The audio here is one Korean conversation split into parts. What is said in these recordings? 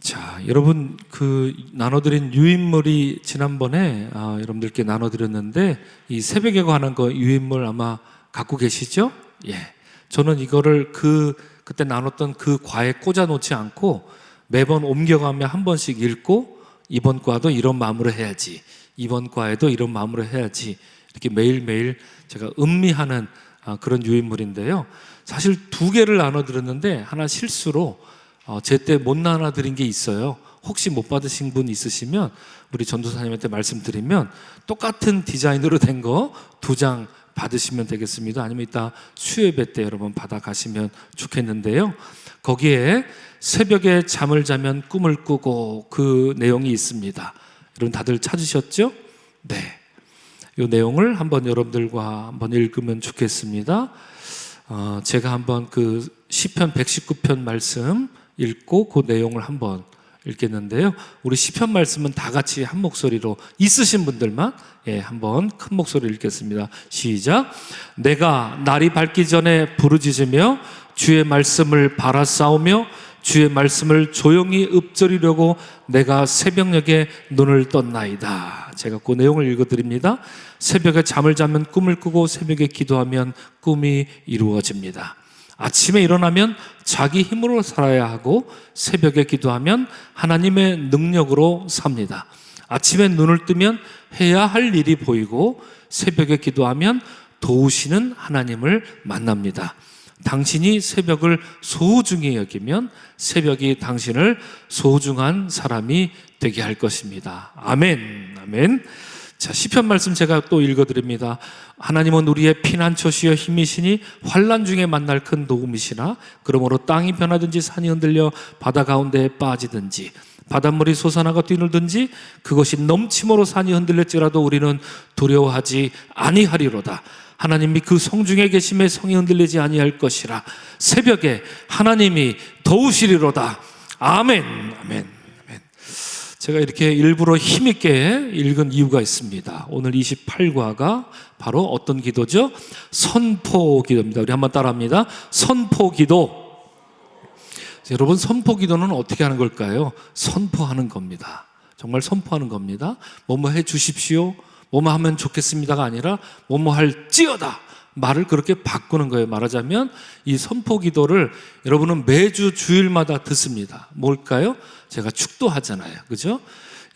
자, 여러분 나눠드린 유인물이 지난번에 여러분들께 나눠드렸는데 이 새벽에 관한 거 유인물 아마 갖고 계시죠? 예, 저는 이거를 그때 나눴던 그 과에 꽂아놓지 않고 매번 옮겨가며 한 번씩 읽고 이번 과도 이런 마음으로 해야지, 이번 과에도 이런 마음으로 해야지 이렇게 매일매일 제가 음미하는 그런 유인물인데요. 사실 2개를 나눠드렸는데 하나 실수로 제때 못 나눠드린 게 있어요. 혹시 못 받으신 분 있으시면 우리 전도사님한테 말씀드리면 똑같은 디자인으로 된 거 2장 받으시면 되겠습니다. 아니면 이따 수요예배 때 여러분 받아가시면 좋겠는데요. 거기에 새벽에 잠을 자면 꿈을 꾸고 그 내용이 있습니다. 여러분 다들 찾으셨죠? 네, 이 내용을 한번 여러분들과 한번 읽으면 좋겠습니다. 제가 한번 그 시편 119편 말씀 읽고 그 내용을 한번 읽겠는데요. 우리 시편 말씀은 다 같이 한 목소리로 있으신 분들만 한번 큰 목소리로 읽겠습니다. 시작. 내가 날이 밝기 전에 부르짖으며 주의 말씀을 바라싸우며 주의 말씀을 조용히 읊조리려고 내가 새벽녘에 눈을 떴나이다. 제가 그 내용을 읽어드립니다. 새벽에 잠을 자면 꿈을 꾸고 새벽에 기도하면 꿈이 이루어집니다. 아침에 일어나면 자기 힘으로 살아야 하고 새벽에 기도하면 하나님의 능력으로 삽니다. 아침에 눈을 뜨면 해야 할 일이 보이고 새벽에 기도하면 도우시는 하나님을 만납니다. 당신이 새벽을 소중히 여기면 새벽이 당신을 소중한 사람이 되게 할 것입니다. 아멘, 아멘. 자, 시편 말씀 제가 또 읽어드립니다. 하나님은 우리의 피난처시여 힘이시니 환난 중에 만날 큰 도움이시나 그러므로 땅이 변하든지 산이 흔들려 바다 가운데에 빠지든지 바닷물이 솟아나가 뛰놀든지 그것이 넘침으로 산이 흔들릴지라도 우리는 두려워하지 아니하리로다. 하나님이 그 성중에 계심에 성이 흔들리지 아니할 것이라. 새벽에 하나님이 도우시리로다. 아멘, 아멘. 제가 이렇게 일부러 힘있게 읽은 이유가 있습니다. 오늘 28과가 바로 어떤 기도죠? 선포 기도입니다. 우리 한번 따라합니다. 선포 기도. 여러분, 선포 기도는 어떻게 하는 걸까요? 선포하는 겁니다. 정말 선포하는 겁니다. 뭐뭐 해 주십시오, 뭐뭐 하면 좋겠습니다가 아니라 뭐뭐 할지어다, 말을 그렇게 바꾸는 거예요. 말하자면 이 선포 기도를 여러분은 매주 주일마다 듣습니다. 뭘까요? 제가 축도하잖아요, 그죠?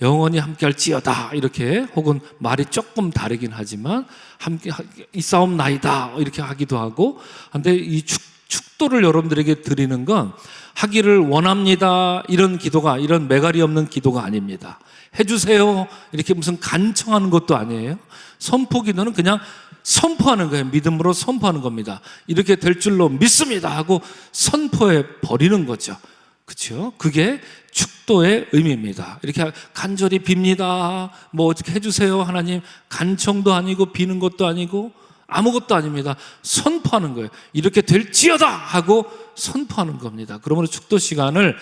영원히 함께 할지어다 이렇게, 혹은 말이 조금 다르긴 하지만 함께 이 싸움 나이다 이렇게 하기도 하고. 근데 이 축도를 여러분들에게 드리는 건 하기를 원합니다 이런 기도가, 이런 매갈이 없는 기도가 아닙니다. 해주세요 이렇게 무슨 간청하는 것도 아니에요. 선포 기도는 그냥 선포하는 거예요. 믿음으로 선포하는 겁니다. 이렇게 될 줄로 믿습니다 하고 선포해 버리는 거죠. 그렇죠? 그게 축도의 의미입니다. 이렇게 간절히 빕니다, 뭐 어떻게 해주세요 하나님, 간청도 아니고 비는 것도 아니고 아무것도 아닙니다. 선포하는 거예요. 이렇게 될지어다 하고 선포하는 겁니다. 그러므로 축도 시간을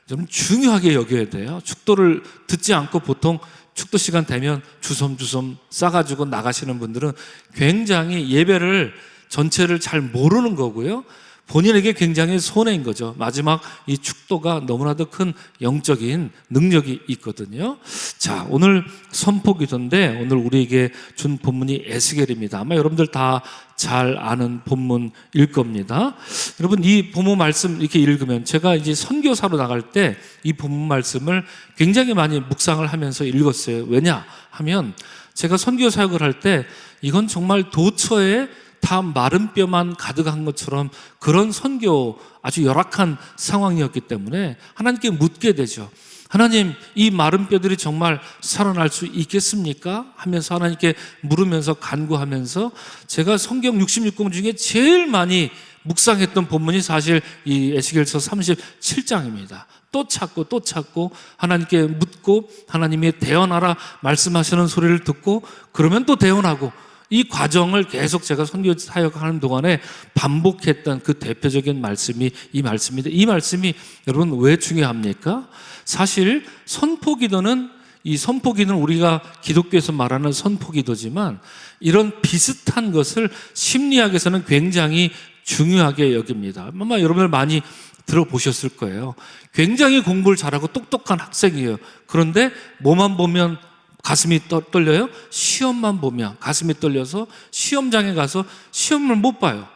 좀 중요하게 여겨야 돼요. 축도를 듣지 않고 보통 축도 시간 되면 주섬주섬 싸가지고 나가시는 분들은 굉장히 예배를 전체를 잘 모르는 거고요. 본인에게 굉장히 손해인 거죠. 마지막 이 축도가 너무나도 큰 영적인 능력이 있거든요. 자, 오늘 선포 기도인데 오늘 우리에게 준 본문이 에스겔입니다. 아마 여러분들 다 잘 아는 본문일 겁니다. 여러분, 이 본문 말씀 이렇게 읽으면, 제가 이제 선교사로 나갈 때 이 본문 말씀을 굉장히 많이 묵상을 하면서 읽었어요. 왜냐 하면 제가 선교 사역을 할 때 이건 정말 도처에 다 마른 뼈만 가득한 것처럼 그런 선교, 아주 열악한 상황이었기 때문에 하나님께 묻게 되죠. 하나님, 이 마른 뼈들이 정말 살아날 수 있겠습니까? 하면서 하나님께 물으면서 간구하면서 제가 성경 66권 중에 제일 많이 묵상했던 본문이 사실 이 에스겔서 37장입니다. 또 찾고 하나님께 묻고 하나님이 대언하라 말씀하시는 소리를 듣고 그러면 또 대언하고, 이 과정을 계속 제가 선교 사역하는 동안에 반복했던 그 대표적인 말씀이 이 말씀입니다. 이 말씀이 여러분 왜 중요합니까? 사실 선포기도는, 이 선포기도는 우리가 기독교에서 말하는 선포기도지만 이런 비슷한 것을 심리학에서는 굉장히 중요하게 여깁니다. 아마 여러분들 많이 들어보셨을 거예요. 굉장히 공부를 잘하고 똑똑한 학생이에요. 그런데 뭐만 보면 가슴이 떨려요? 시험만 보면 가슴이 떨려서 시험장에 가서 시험을 못 봐요.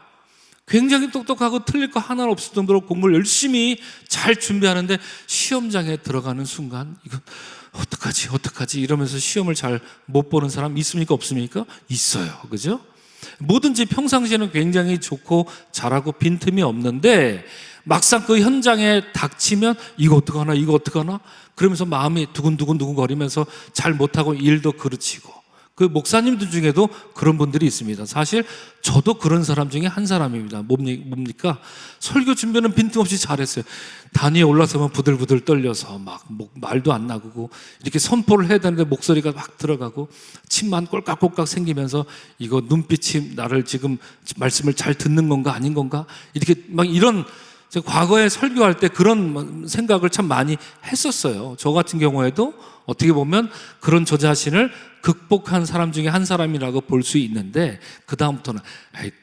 굉장히 똑똑하고 틀릴 거 하나 없을 정도로 공부를 열심히 잘 준비하는데 시험장에 들어가는 순간 이거 어떡하지 이러면서 시험을 잘 못 보는 사람 있습니까? 없습니까? 있어요. 그죠? 뭐든지 평상시에는 굉장히 좋고 잘하고 빈틈이 없는데 막상 그 현장에 닥치면 이거 어떡하나 그러면서 마음이 두근두근 거리면서 잘 못하고 일도 그르치고, 그 목사님들 중에도 그런 분들이 있습니다. 사실 저도 그런 사람 중에 한 사람입니다. 뭡니까? 설교 준비는 빈틈없이 잘했어요. 단위에 올라서면 부들부들 떨려서 막 말도 안 나고 이렇게 선포를 해야 되는데 목소리가 막 들어가고 침만 꼴깍꼴깍 생기면서 이거 눈빛이 나를 지금 말씀을 잘 듣는 건가 아닌 건가 이렇게 막 이런, 제가 과거에 설교할 때 그런 생각을 참 많이 했었어요. 저 같은 경우에도 어떻게 보면 그런 저 자신을 극복한 사람 중에 한 사람이라고 볼 수 있는데, 그 다음부터는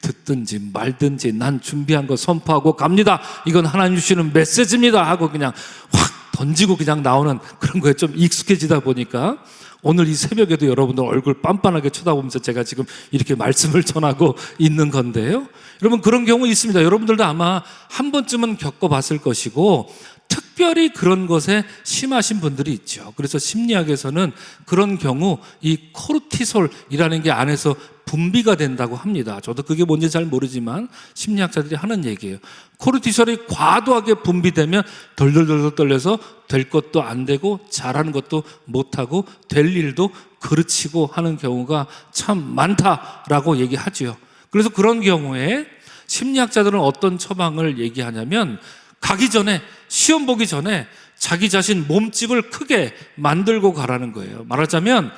듣든지 말든지 난 준비한 거 선포하고 갑니다. 이건 하나님 주시는 메시지입니다 하고 그냥 확 던지고 그냥 나오는 그런 거에 좀 익숙해지다 보니까 오늘 이 새벽에도 여러분들 얼굴 빤빤하게 쳐다보면서 제가 지금 이렇게 말씀을 전하고 있는 건데요. 여러분, 그런 경우 있습니다. 여러분들도 아마 한 번쯤은 겪어봤을 것이고 특별히 그런 것에 심하신 분들이 있죠. 그래서 심리학에서는 그런 경우 이 코르티솔이라는 게 안에서 분비가 된다고 합니다. 저도 그게 뭔지 잘 모르지만 심리학자들이 하는 얘기예요. 코르티솔이 과도하게 분비되면 덜덜덜 떨려서 될 것도 안 되고 잘하는 것도 못하고 될 일도 그르치고 하는 경우가 참 많다라고 얘기하죠. 그래서 그런 경우에 심리학자들은 어떤 처방을 얘기하냐면 가기 전에, 시험 보기 전에 자기 자신 몸집을 크게 만들고 가라는 거예요. 말하자면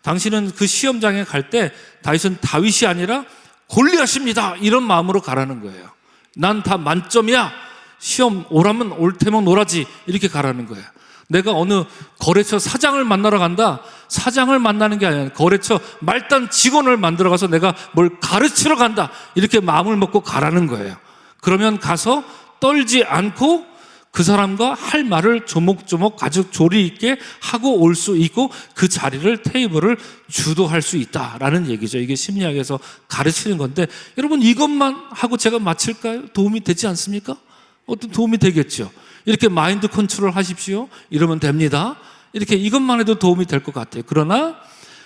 당신은 그 시험장에 갈 때 다윗이 아니라 골리앗입니다 이런 마음으로 가라는 거예요. 난 다 만점이야, 시험 오라면 올 테면 오라지 이렇게 가라는 거예요. 내가 어느 거래처 사장을 만나러 간다, 사장을 만나는 게 아니라 거래처 말단 직원을 만들어 가서 내가 뭘 가르치러 간다 이렇게 마음을 먹고 가라는 거예요. 그러면 가서 떨지 않고 그 사람과 할 말을 조목조목 아주 조리 있게 하고 올 수 있고 그 자리를, 테이블을 주도할 수 있다라는 얘기죠. 이게 심리학에서 가르치는 건데, 여러분 이것만 하고 제가 마칠까요? 도움이 되지 않습니까? 어떤 도움이 되겠죠. 이렇게 마인드 컨트롤 하십시오 이러면 됩니다. 이렇게 이것만 해도 도움이 될 것 같아요. 그러나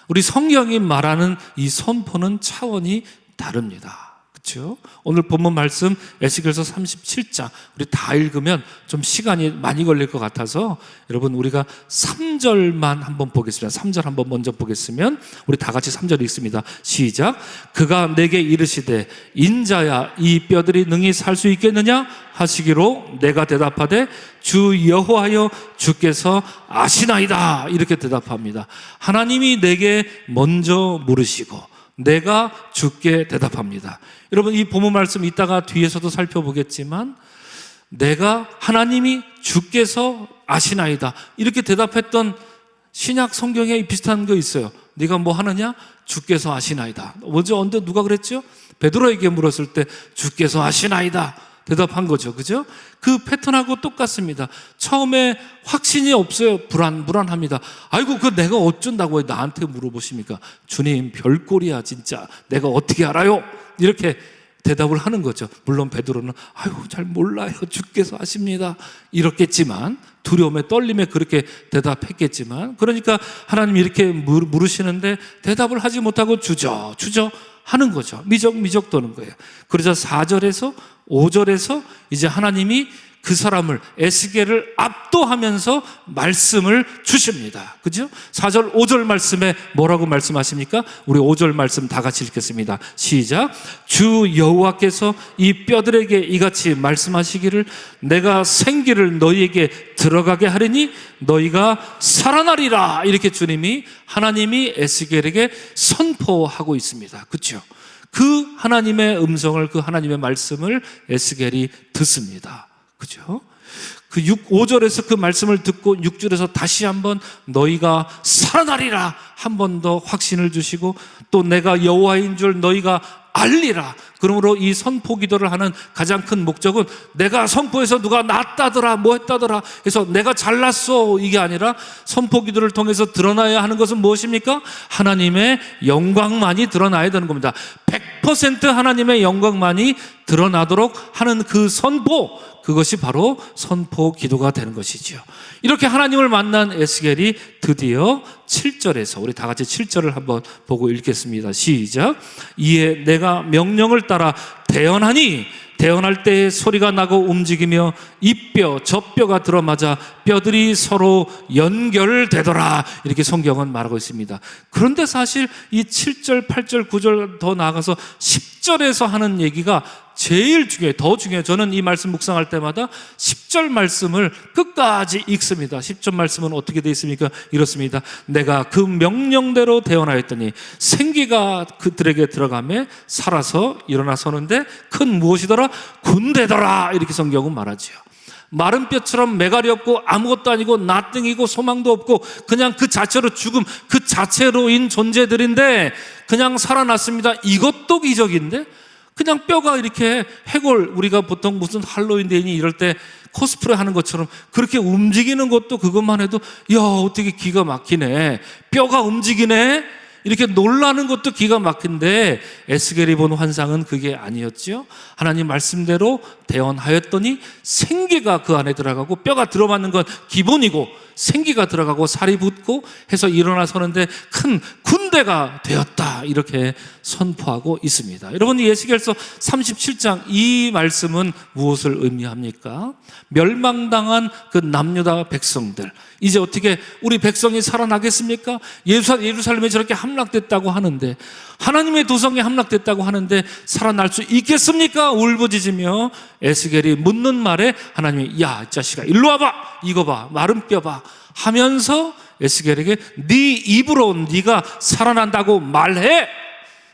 우리 성경이 말하는 이 선포는 차원이 다릅니다. 그렇죠? 오늘 본문 말씀 에스겔서 37장 우리 다 읽으면 좀 시간이 많이 걸릴 것 같아서 여러분 우리가 3절만 한번 보겠습니다. 3절 한번 먼저 보겠으면 우리 다 같이 3절 읽습니다. 시작. 그가 내게 이르시되 인자야 이 뼈들이 능히 살 수 있겠느냐 하시기로 내가 대답하되 주 여호와여 주께서 아시나이다 이렇게 대답합니다. 하나님이 내게 먼저 물으시고 내가 주께 대답합니다. 여러분 이 본문 말씀 이따가 뒤에서도 살펴보겠지만 내가, 하나님이, 주께서 아시나이다 이렇게 대답했던 신약 성경에 비슷한 거 있어요. 네가 뭐 하느냐? 주께서 아시나이다. 먼저 언제 누가 그랬죠? 베드로에게 물었을 때 주께서 아시나이다 대답한 거죠. 그죠? 그 패턴하고 똑같습니다. 처음에 확신이 없어요. 불안합니다. 아이고, 그 내가 어쩐다고 나한테 물어보십니까? 주님, 별꼴이야, 진짜. 내가 어떻게 알아요? 이렇게 대답을 하는 거죠. 물론 베드로는 아이고, 잘 몰라요. 주께서 아십니다. 이렇겠지만, 두려움에 떨림에 그렇게 대답했겠지만, 그러니까 하나님이 이렇게 물으시는데 대답을 하지 못하고 주저 하는 거죠. 미적 도는 거예요. 그러자 4절에서 5절에서 이제 하나님이 그 사람을, 에스겔을 압도하면서 말씀을 주십니다. 그죠? 4절 5절 말씀에 뭐라고 말씀하십니까? 우리 5절 말씀 다 같이 읽겠습니다. 시작. 주 여호와께서 이 뼈들에게 이같이 말씀하시기를 내가 생기를 너희에게 들어가게 하리니 너희가 살아나리라. 이렇게 주님이, 하나님이 에스겔에게 선포하고 있습니다. 그렇죠? 그 하나님의 음성을, 그 하나님의 말씀을 에스겔이 듣습니다. 그죠? 그 5절에서 그 말씀을 듣고 6절에서 다시 한번 너희가 살아나리라 한 번 더 확신을 주시고, 또 내가 여호와인 줄 너희가 알리라, 그러므로 이 선포 기도를 하는 가장 큰 목적은 내가 선포해서 누가 낫다더라 뭐 했다더라 해서 내가 잘났어 이게 아니라 선포 기도를 통해서 드러나야 하는 것은 무엇입니까? 하나님의 영광만이 드러나야 되는 겁니다. 100% 하나님의 영광만이 드러나도록 하는 그 선포, 그것이 바로 선포 기도가 되는 것이지요. 이렇게 하나님을 만난 에스겔이 드디어 7절에서 우리 다 같이 7절을 한번 보고 읽겠습니다. 시작. 이에 내가 명령을 따라 대언하니 대언할 때 소리가 나고 움직이며 이 뼈 저 뼈가 들어맞아 뼈들이 서로 연결되더라, 이렇게 성경은 말하고 있습니다. 그런데 사실 이 7절, 8절, 9절 더 나아가서 10절에서 하는 얘기가 제일 중요해요. 더 중요해요. 저는 이 말씀 묵상할 때마다 10절 말씀을 끝까지 읽습니다. 10절 말씀은 어떻게 되어 있습니까? 이렇습니다. 내가 그 명령대로 대언하였더니 생기가 그들에게 들어가며 살아서 일어나 서는데 큰 무엇이더라? 군대더라, 이렇게 성경은 말하지요. 마른 뼈처럼 매갈이 없고 아무것도 아니고 나등이고 소망도 없고 그냥 그 자체로 죽음, 그 자체로인 존재들인데 그냥 살아났습니다. 이것도 기적인데 그냥 뼈가 이렇게 해골, 우리가 보통 무슨 할로윈 데이니 이럴 때 코스프레 하는 것처럼 그렇게 움직이는 것도 그것만 해도 야, 어떻게 기가 막히네, 뼈가 움직이네, 이렇게 놀라는 것도 기가 막힌데 에스겔이 본 환상은 그게 아니었죠. 하나님 말씀대로 대언하였더니 생기가 그 안에 들어가고 뼈가 들어맞는 건 기본이고 생기가 들어가고 살이 붙고 해서 일어나 서는데 큰 군대가 되었다, 이렇게 선포하고 있습니다. 여러분, 이 에스겔서 37장 이 말씀은 무엇을 의미합니까? 멸망당한 그 남유다 백성들, 이제 어떻게 우리 백성이 살아나겠습니까? 예루살렘에 저렇게 함락됐다고 하는데, 하나님의 도성에 함락됐다고 하는데 살아날 수 있겠습니까? 울부짖으며 에스겔이 묻는 말에 하나님이 야, 이 자식아 일로 와봐, 이거 봐, 마른 뼈 봐 하면서 에스겔에게 네 입으로 네가 살아난다고 말해.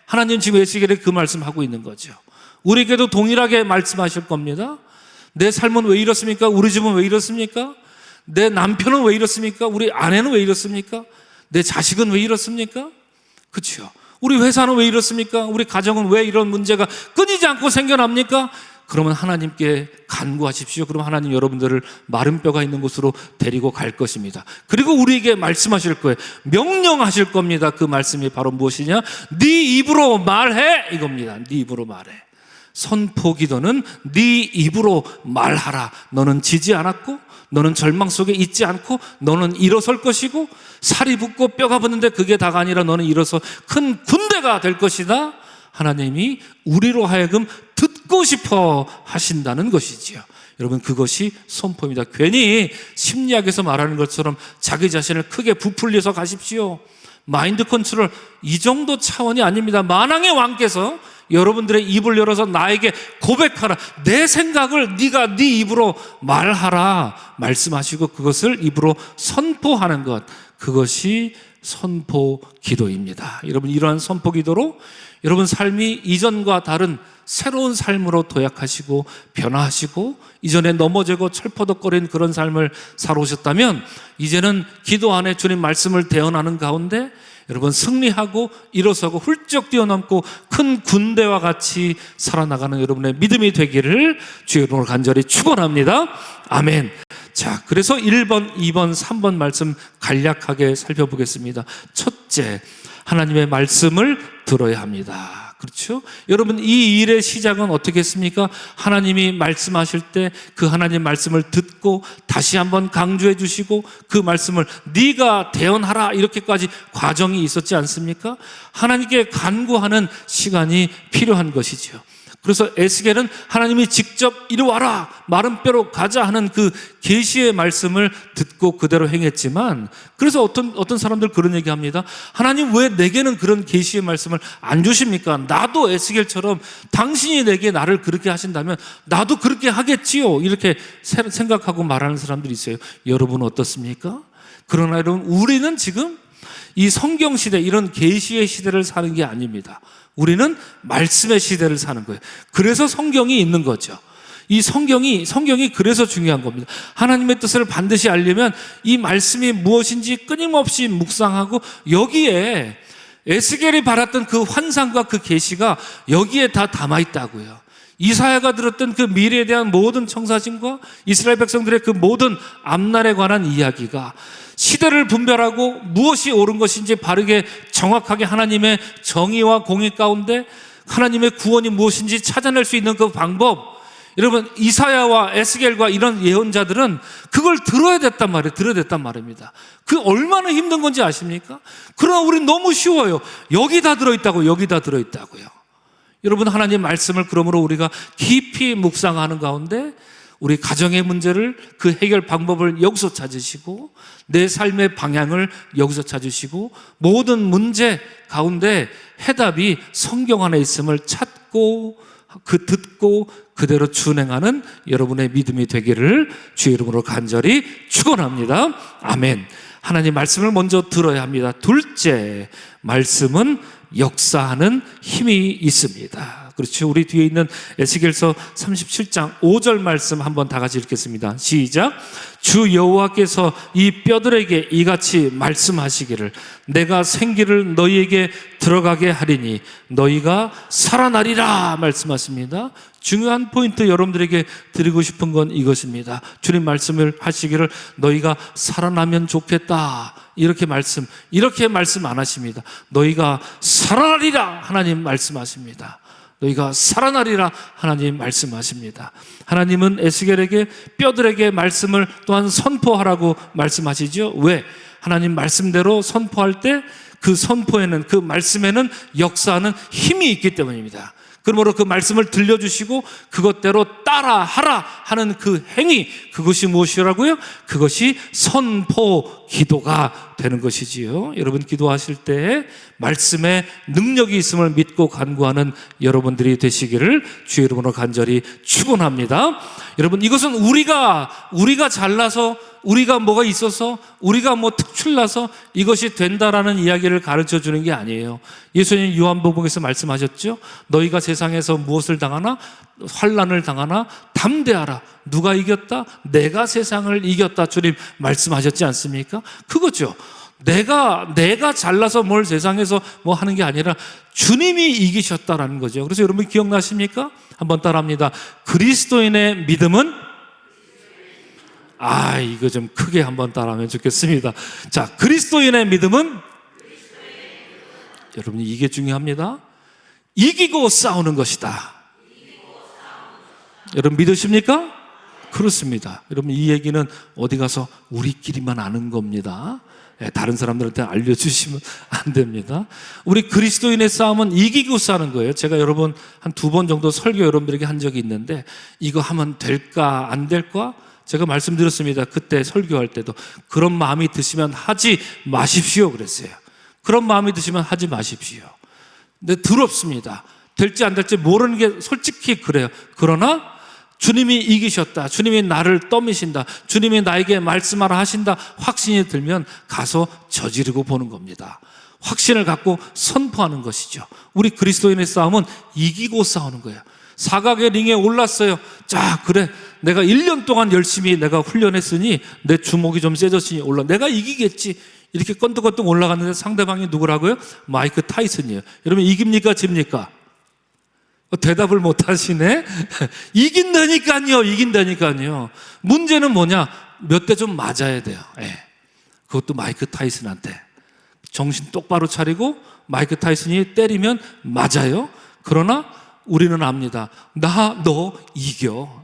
하나님 지금 에스겔에 그 말씀하고 있는 거죠. 우리에게도 동일하게 말씀하실 겁니다. 내 삶은 왜 이렇습니까? 우리 집은 왜 이렇습니까? 내 남편은 왜 이렇습니까? 우리 아내는 왜 이렇습니까? 내 자식은 왜 이렇습니까? 그렇죠. 우리 회사는 왜 이렇습니까? 우리 가정은 왜 이런 문제가 끊이지 않고 생겨납니까? 그러면 하나님께 간구하십시오. 그럼 하나님 여러분들을 마른 뼈가 있는 곳으로 데리고 갈 것입니다. 그리고 우리에게 말씀하실 거예요. 명령하실 겁니다. 그 말씀이 바로 무엇이냐? 네 입으로 말해, 이겁니다. 네 입으로 말해. 선포 기도는 네 입으로 말하라. 너는 지지 않았고 너는 절망 속에 있지 않고 너는 일어설 것이고 살이 붙고 뼈가 붙는데 그게 다가 아니라 너는 일어서 큰 군대가 될 것이다. 하나님이 우리로 하여금 듣고 싶어 하신다는 것이지요. 여러분, 그것이 선포입니다. 괜히 심리학에서 말하는 것처럼 자기 자신을 크게 부풀려서 가십시오. 마인드 컨트롤, 이 정도 차원이 아닙니다. 만왕의 왕께서 여러분들의 입을 열어서 나에게 고백하라, 내 생각을 네가 네 입으로 말하라 말씀하시고 그것을 입으로 선포하는 것, 그것이 선포 기도입니다. 여러분, 이러한 선포 기도로 여러분 삶이 이전과 다른 새로운 삶으로 도약하시고 변화하시고 이전에 넘어지고 철퍼덕거린 그런 삶을 살아오셨다면 이제는 기도 안에 주님 말씀을 대언하는 가운데 여러분 승리하고 일어서고 훌쩍 뛰어넘고 큰 군대와 같이 살아나가는 여러분의 믿음이 되기를 주의 이름으로 간절히 축원합니다. 아멘. 자, 그래서 1번, 2번, 3번 말씀 간략하게 살펴보겠습니다. 첫째, 하나님의 말씀을 들어야 합니다. 그렇죠? 여러분, 이 일의 시작은 어떻게 했습니까? 하나님이 말씀하실 때 그 하나님 말씀을 듣고 다시 한번 강조해 주시고 그 말씀을 네가 대언하라, 이렇게까지 과정이 있었지 않습니까? 하나님께 간구하는 시간이 필요한 것이죠. 그래서 에스겔은 하나님이 직접 이리 와라, 마른 뼈로 가자 하는 그 계시의 말씀을 듣고 그대로 행했지만, 그래서 어떤 사람들 그런 얘기합니다. 하나님 왜 내게는 그런 계시의 말씀을 안 주십니까? 나도 에스겔처럼 당신이 내게 나를 그렇게 하신다면 나도 그렇게 하겠지요, 이렇게 생각하고 말하는 사람들이 있어요. 여러분은 어떻습니까? 그러나 여러분, 우리는 지금 이 성경 시대, 이런 계시의 시대를 사는 게 아닙니다. 우리는 말씀의 시대를 사는 거예요. 그래서 성경이 있는 거죠. 이 성경이 그래서 중요한 겁니다. 하나님의 뜻을 반드시 알려면 이 말씀이 무엇인지 끊임없이 묵상하고 여기에 에스겔이 받았던 그 환상과 그 계시가 여기에 다 담아 있다고요. 이사야가 들었던 그 미래에 대한 모든 청사진과 이스라엘 백성들의 그 모든 앞날에 관한 이야기가 시대를 분별하고 무엇이 옳은 것인지 바르게 정확하게 하나님의 정의와 공의 가운데 하나님의 구원이 무엇인지 찾아낼 수 있는 그 방법, 여러분 이사야와 에스겔과 이런 예언자들은 그걸 들어야 됐단 말이에요. 들어야 됐단 말입니다. 그 얼마나 힘든 건지 아십니까? 그러나 우린 너무 쉬워요. 여기 다 들어있다고, 여기 다 들어있다고요. 여러분, 하나님 말씀을 그러므로 우리가 깊이 묵상하는 가운데 우리 가정의 문제를, 그 해결 방법을 여기서 찾으시고 내 삶의 방향을 여기서 찾으시고 모든 문제 가운데 해답이 성경 안에 있음을 찾고 그 듣고 그대로 준행하는 여러분의 믿음이 되기를 주의 이름으로 간절히 축원합니다. 아멘. 하나님 말씀을 먼저 들어야 합니다. 둘째, 말씀은 역사하는 힘이 있습니다. 그렇죠. 우리 뒤에 있는 에스겔서 37장 5절 말씀 한번 다 같이 읽겠습니다. 시작. 주 여호와께서 이 뼈들에게 이같이 말씀하시기를 내가 생기를 너희에게 들어가게 하리니 너희가 살아나리라 말씀하십니다. 중요한 포인트 여러분들에게 드리고 싶은 건 이것입니다. 주님 말씀을 하시기를 너희가 살아나면 좋겠다, 이렇게 말씀 안 하십니다. 너희가 살아나리라 하나님 말씀하십니다. 너희가 살아나리라 하나님 말씀하십니다. 하나님은 에스겔에게 뼈들에게 말씀을 또한 선포하라고 말씀하시죠. 왜? 하나님 말씀대로 선포할 때 그 선포에는, 그 말씀에는 역사하는 힘이 있기 때문입니다. 그러므로 그 말씀을 들려주시고 그것대로 따라하라 하는 그 행위, 그것이 무엇이라고요? 그것이 선포 기도가 되는 것이지요. 여러분 기도하실 때 말씀에 능력이 있음을 믿고 간구하는 여러분들이 되시기를 주의 이름으로 간절히 축원합니다. 여러분, 이것은 우리가 잘나서, 우리가 뭐가 있어서, 우리가 뭐 특출나서 이것이 된다라는 이야기를 가르쳐 주는 게 아니에요. 예수님 요한복음에서 말씀하셨죠. 너희가 세상에서 무엇을 당하나, 환난을 당하나 담대하라. 누가 이겼다? 내가 세상을 이겼다. 주님 말씀하셨지 않습니까? 그거죠. 내가 잘나서 뭘 세상에서 뭐 하는 게 아니라 주님이 이기셨다라는 거죠. 그래서 여러분 기억나십니까? 한번 따라합니다. 그리스도인의 믿음은, 이거 좀 크게 한번 따라하면 좋겠습니다. 자, 그리스도인의 믿음은, 여러분 이게 중요합니다. 이기고 싸우는 것이다. 여러분 믿으십니까? 그렇습니다. 여러분 이 얘기는 어디 가서 우리끼리만 아는 겁니다. 다른 사람들한테 알려주시면 안 됩니다. 우리 그리스도인의 싸움은 이기고 싸는 거예요. 제가 여러분 한 2번 정도 설교 여러분들에게 한 적이 있는데 이거 하면 될까 안 될까? 제가 말씀드렸습니다. 그때 설교할 때도 그런 마음이 드시면 하지 마십시오 그랬어요. 그런 마음이 드시면 하지 마십시오. 근데 더럽습니다. 될지 안 될지 모르는 게 솔직히 그래요. 그러나 주님이 이기셨다, 주님이 나를 떠미신다, 주님이 나에게 말씀하라 하신다 확신이 들면 가서 저지르고 보는 겁니다. 확신을 갖고 선포하는 것이죠. 우리 그리스도인의 싸움은 이기고 싸우는 거예요. 사각의 링에 올랐어요. 자, 그래, 내가 1년 동안 열심히 내가 훈련했으니 내 주먹이 좀 세졌으니 내가 이기겠지. 이렇게 건덕건덕 올라갔는데 상대방이 누구라고요? 마이크 타이슨이에요. 여러분 이깁니까 집니까? 대답을 못 하시네. 이긴다니까요. 문제는 뭐냐? 몇 대 좀 맞아야 돼요. 그것도 마이크 타이슨한테. 정신 똑바로 차리고 마이크 타이슨이 때리면 맞아요. 그러나 우리는 압니다. 너 이겨.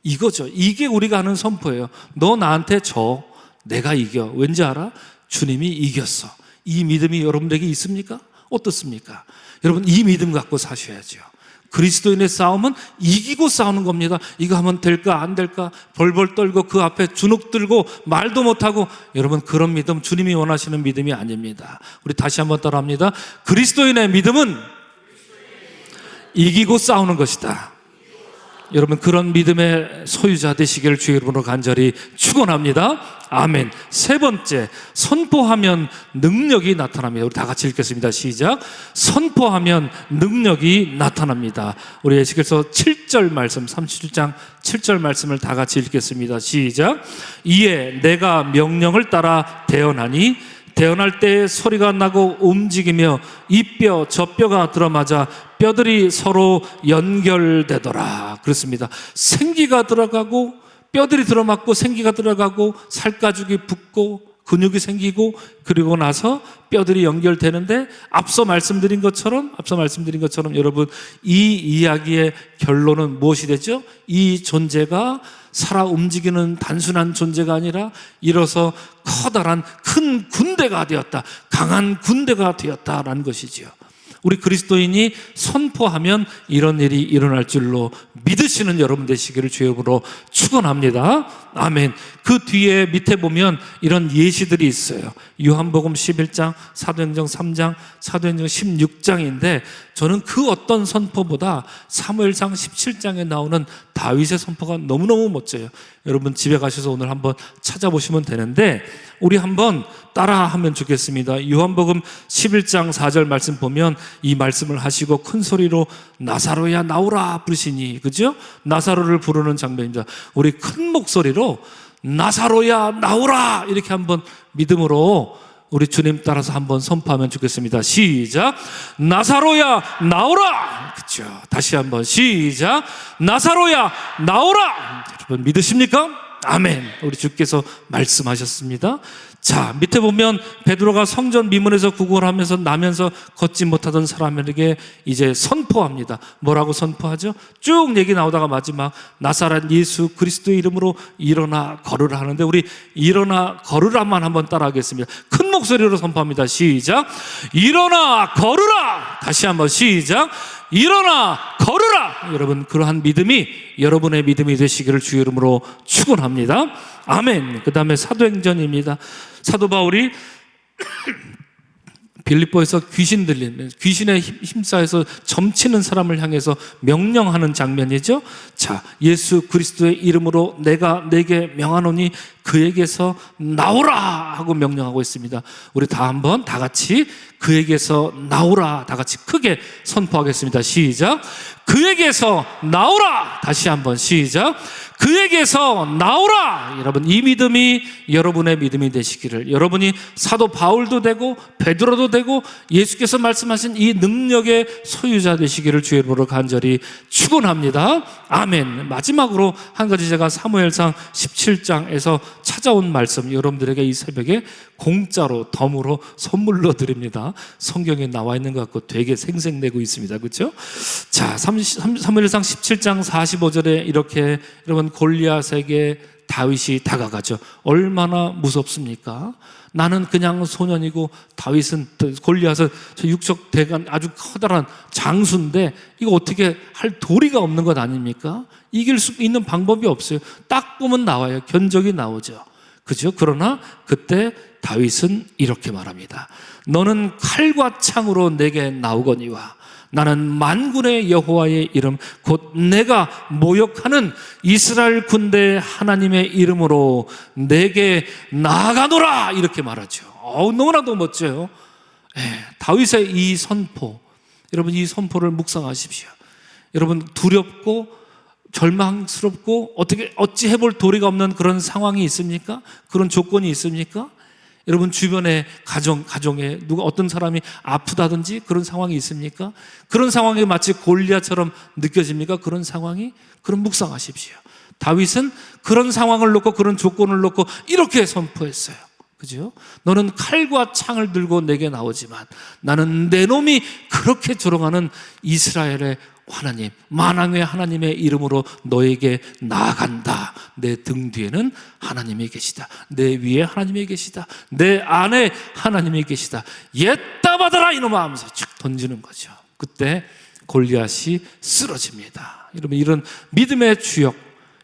이거죠. 이게 우리가 하는 선포예요. 너 나한테 져. 내가 이겨. 왠지 알아? 주님이 이겼어. 이 믿음이 여러분에게 있습니까? 어떻습니까? 여러분 이 믿음 갖고 사셔야죠. 그리스도인의 싸움은 이기고 싸우는 겁니다. 이거 하면 될까 안 될까 벌벌 떨고 그 앞에 주눅 들고 말도 못하고, 여러분 그런 믿음 주님이 원하시는 믿음이 아닙니다. 우리 다시 한번 따라합니다. 그리스도인의 믿음은 이기고 싸우는 것이다. 여러분 그런 믿음의 소유자 되시기를 주의 이름으로 간절히 축원합니다. 아멘. 세 번째, 선포하면 능력이 나타납니다. 우리 다 같이 읽겠습니다. 시작. 선포하면 능력이 나타납니다. 우리 에스겔서 7절 말씀, 37장 7절 말씀을 다 같이 읽겠습니다. 시작. 이에 내가 명령을 따라 대언하니 태어날 때 소리가 나고 움직이며 이 뼈 저 뼈가 들어맞아 뼈들이 서로 연결되더라. 그렇습니다. 생기가 들어가고 뼈들이 들어맞고 생기가 들어가고 살가죽이 붙고 근육이 생기고 그리고 나서 뼈들이 연결되는데 앞서 말씀드린 것처럼 여러분, 이 이야기의 결론은 무엇이 되죠? 이 존재가 살아 움직이는 단순한 존재가 아니라 이로써 커다란 큰 군대가 되었다, 강한 군대가 되었다라는 것이지요. 우리 그리스도인이 선포하면 이런 일이 일어날 줄로 믿으시는 여러분 되시기를 주의 이름으로 축원합니다. 아멘. 그 뒤에 밑에 보면 이런 예시들이 있어요. 요한복음 11장, 사도행전 3장, 사도행전 16장인데 저는 그 어떤 선포보다 사무엘상 17장에 나오는 다윗의 선포가 너무너무 멋져요. 여러분 집에 가셔서 오늘 한번 찾아보시면 되는데 우리 한번 따라하면 좋겠습니다. 요한복음 11장 4절 말씀 보면 이 말씀을 하시고 큰 소리로 나사로야 나오라 부르시니, 그죠? 나사로를 부르는 장면입니다. 우리 큰 목소리로 나사로야 나오라 이렇게 한번 믿음으로 우리 주님 따라서 한번 선포하면 좋겠습니다. 시작. 나사로야 나오라. 그렇죠. 다시 한번 시작. 나사로야 나오라. 여러분 믿으십니까? 아멘. 우리 주께서 말씀하셨습니다. 자, 밑에 보면 베드로가 성전 미문에서 구걸하면서 나면서 걷지 못하던 사람에게 이제 선포합니다. 뭐라고 선포하죠? 쭉 얘기 나오다가 마지막 나사렛 예수 그리스도의 이름으로 일어나 걸으라 하는데 우리 일어나 걸으라만 한번 따라하겠습니다. 큰 목소리로 선포합니다. 시작. 일어나 걸으라. 다시 한번 시작. 일어나 걸으라. 여러분 그러한 믿음이 여러분의 믿음이 되시기를 주의 이름으로 축원합니다. 아멘. 그 다음에 사도행전입니다. 사도 바울이 빌립보에서 귀신 들리는, 귀신에 힘싸여서 점치는 사람을 향해서 명령하는 장면이죠. 자, 예수 그리스도의 이름으로 내가 내게 명하노니 그에게서 나오라 하고 명령하고 있습니다. 우리 다 한번 다 같이 그에게서 나오라 다 같이 크게 선포하겠습니다. 시작. 그에게서 나오라. 다시 한번 시작. 그에게서 나오라. 여러분 이 믿음이 여러분의 믿음이 되시기를, 여러분이 사도 바울도 되고 베드로도 되고 예수께서 말씀하신 이 능력의 소유자 되시기를 주의 이름으로 간절히 축원합니다. 아멘. 마지막으로 한 가지 제가 사무엘상 17장에서 찾아온 말씀 여러분들에게 이 새벽에 공짜로 덤으로 선물로 드립니다. 성경에 나와 있는 것 같고 되게 생생내고 있습니다. 그렇죠? 자, 사무엘상 17장 45절에 이렇게 여러분 골리앗에게 다윗이 다가가죠. 얼마나 무섭습니까? 나는 그냥 소년이고 다윗은, 골리앗은 저 육적 대간 아주 커다란 장수인데 이거 어떻게 할 도리가 없는 것 아닙니까? 이길 수 있는 방법이 없어요. 딱 보면 나와요. 견적이 나오죠. 그죠? 그러나 그때 다윗은 이렇게 말합니다. 너는 칼과 창으로 내게 나오거니와 나는 만군의 여호와의 이름 곧 내가 모욕하는 이스라엘 군대 하나님의 이름으로 내게 나아가노라 이렇게 말하죠. 너무나도 멋져요. 다윗의 이 선포, 여러분 이 선포를 묵상하십시오. 여러분 두렵고 절망스럽고 어찌 해볼 도리가 없는 그런 상황이 있습니까? 그런 조건이 있습니까? 여러분 주변에 가정에 누가 어떤 사람이 아프다든지 그런 상황이 있습니까? 그런 상황이 마치 골리앗처럼 느껴집니까? 그런 상황이? 그럼 묵상하십시오. 다윗은 그런 상황을 놓고 그런 조건을 놓고 이렇게 선포했어요. 그죠? 너는 칼과 창을 들고 내게 나오지만 나는 내 놈이 그렇게 조롱하는 이스라엘의 하나님, 만왕의 하나님의 이름으로 너에게 나아간다. 내 등 뒤에는 하나님이 계시다. 내 위에 하나님이 계시다. 내 안에 하나님이 계시다. 옛다 받아라 이놈아 하면서 쭉 던지는 거죠. 그때 골리앗이 쓰러집니다. 여러분 이런 믿음의 주역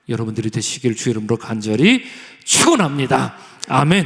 여러분들이 되시길 주의 이름으로 간절히 축원합니다. 아멘.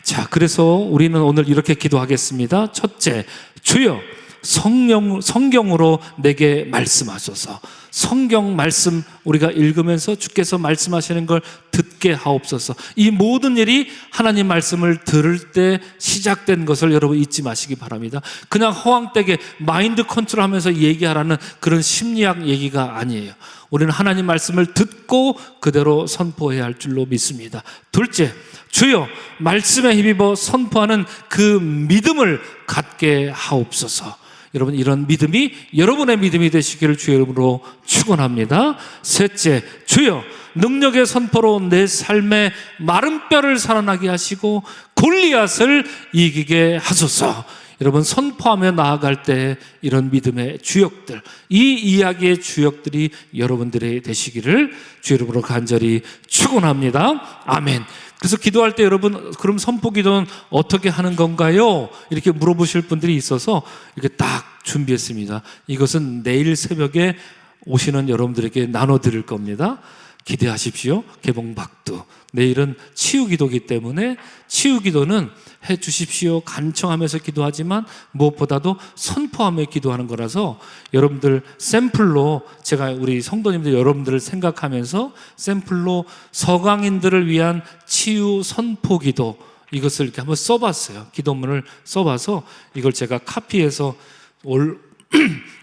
자, 그래서 우리는 오늘 이렇게 기도하겠습니다. 첫째, 주여 성경으로 내게 말씀하소서. 성경 말씀 우리가 읽으면서 주께서 말씀하시는 걸 듣게 하옵소서. 이 모든 일이 하나님 말씀을 들을 때 시작된 것을 여러분 잊지 마시기 바랍니다. 그냥 허황되게 마인드 컨트롤하면서 얘기하라는 그런 심리학 얘기가 아니에요. 우리는 하나님 말씀을 듣고 그대로 선포해야 할 줄로 믿습니다. 둘째, 주여 말씀에 힘입어 선포하는 그 믿음을 갖게 하옵소서. 여러분, 이런 믿음이 여러분의 믿음이 되시기를 주의 이름으로 축원합니다. 셋째, 주여 능력의 선포로 내 삶의 마른 뼈를 살아나게 하시고 골리앗을 이기게 하소서. 여러분, 선포하며 나아갈 때 이런 믿음의 주역들, 이 이야기의 주역들이 여러분들의 되시기를 주의 이름으로 간절히 축원합니다. 아멘. 그래서 기도할 때 여러분, 그럼 선포 기도는 어떻게 하는 건가요? 이렇게 물어보실 분들이 있어서 이렇게 딱 준비했습니다. 이것은 내일 새벽에 오시는 여러분들에게 나눠드릴 겁니다. 기대하십시오. 개봉박두. 내일은 치유기도이기 때문에 치유기도는 해 주십시오 간청하면서 기도하지만 무엇보다도 선포하며 기도하는 거라서 여러분들 샘플로 제가 우리 성도님들 여러분들을 생각하면서 샘플로 서강인들을 위한 치유 선포 기도 이것을 이렇게 한번 써봤어요. 기도문을 써봐서 이걸 제가 카피해서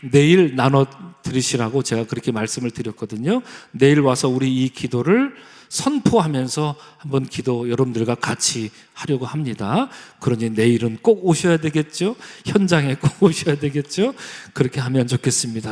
내일 나눠 드리시라고 제가 그렇게 말씀을 드렸거든요. 내일 와서 우리 이 기도를 선포하면서 한번 기도 여러분들과 같이 하려고 합니다. 그러니 내일은 꼭 오셔야 되겠죠? 현장에 꼭 오셔야 되겠죠? 그렇게 하면 좋겠습니다.